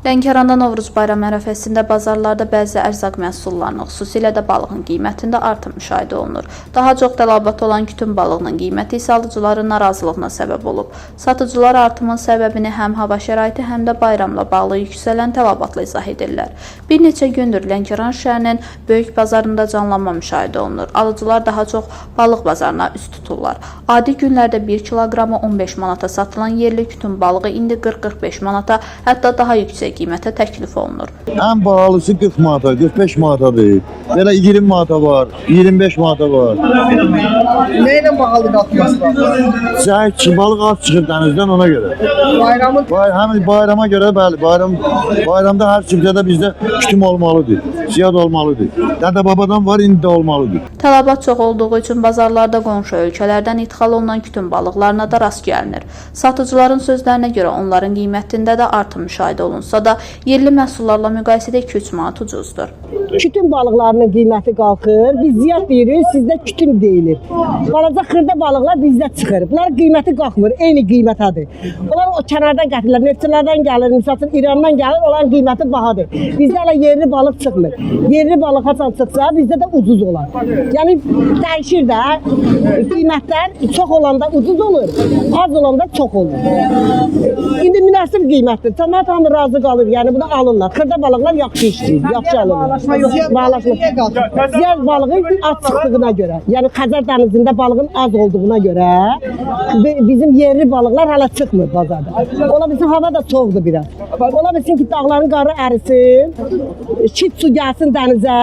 Lənkəranda Novruz bayramı ərəfəsində bazarlarda bəzi ərzaq məhsullarının, xüsusilə də balığın qiymətində artım müşahidə olunur. Daha çox tələbat olan kütün balığının qiyməti isə alıcıların narazılığına səbəb olub. Satıcılar artımın səbəbini həm hava şəraiti, həm də bayramla bağlı yüksələn tələbatla izah edirlər. Bir neçə gündür Lənkəran şəhərinin böyük bazarında canlanma müşahidə olunur. Alıcılar daha çox balıq bazarına üst tuturlar. Adi günlərdə 1 kiloqramı 15 manata satılan yerli kütün balığı indi 40-45 manata, hətta daha yüksək qiymətə təklif olunur. Ən bahalısı 40 manata, 45 manatadır. Belə 20 manata var, 25 manata var. Nə ilə bahalı qalxması var? Zəhk balıq az çıxır dənizdən ona görə. Həmin bayrama görə bəli, bayramda hər sübhədə bizdə kütüm olmalıdır, ziyad olmalıdır. Dədə babadan var, indi də olmalıdır. Tələbat çox olduğu üçün bazarlarda qonşu ölkələrdən ixal olunan kütün balıqlarına da rast gəlinir. Satıcıların sözlərinə görə onların qiymətində də artım müşahidə olunsa da, yerli məhsullarla müqayisədə 2-3 manat ucuzdur. Kütün balıqlarının qiyməti qalxır, biz ziyad deyirik, sizdə kütün deyilir. Balaca xırda balıqlar bizdə çıxır. Bunların qiyməti qalxmır, eyni qiymətədir. Onlar o kənardan gətirirlər, neftçilərdən gəlir, misal İrandan gəlir, onların qiyməti bahadır. Bizdə hələ yerli balıq çıxmır. Yerli balıq haçan çıxsa, bizdə də ucuz olar. Yəni dəyişir də, qiymətlər çox olanda ucuz olur, az olanda çox olur. İndi münasib qiymətdir, cəmiyyət hamı razı qalır, yəni bunu alırlar. Xırda balıqlar yaxşı işləyir, yaxşı alırlar. Ziyad balığı az çıxdığına görə, yəni Xəzər dənizində balığın az olduğuna görə bizim yerli balıqlar hələ çıxmır bazarda. Ola bilsin, hava da soğuqdur biraz. Ola bilsin ki, dağların qarı ərisin, şit su gəlsin dənizə,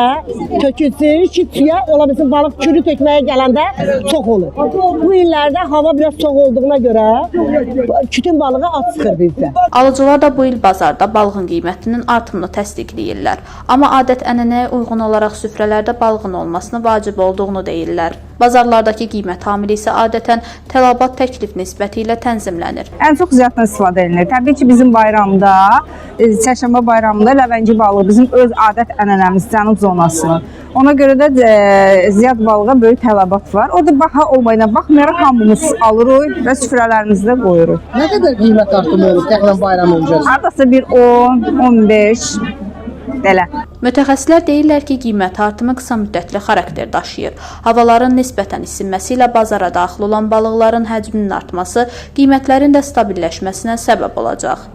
tökülsün, şit suya, ola bilsin, balıq kürü tökməyə gələndə çox olur. Bu illərdə hava biraz soğuk olduğuna görə kütün balığı az çıxır bizdə. Alıcılar da bu il bazarda balığın qiymətinin artımını təsdiqləyirlər. Amma adət-ənənəyə uyğun olaraq süfrələrdə balığın olmasını vacib olduğunu deyirlər. Bazarlardakı qiymət hamili isə adətən tələbat təklif nisbəti ilə tənzimlənir. Ən çox ziyaddan istifadə edilir. Təbii ki, bizim bayramda, çərşənbə bayramında ləvəngi balığı bizim öz adət-ənənəmiz, cənub zonası. Ona görə də ziyad balığa böyük tələbat var. O da baha olmayına baxmayaraq hamımız alırıq və süfrələrimizdə qoyuruq. Nə qədər qiymət artımı olur təxminən bayram öncəsi? Hardasa bir 10, 15 belə. Mütəxəssislər deyirlər ki, qiymət artımı qısa müddətli xarakter daşıyır. Havaların nisbətən isinməsi ilə bazara daxil olan balıqların həcminin artması qiymətlərin də stabilləşməsinə səbəb olacaq.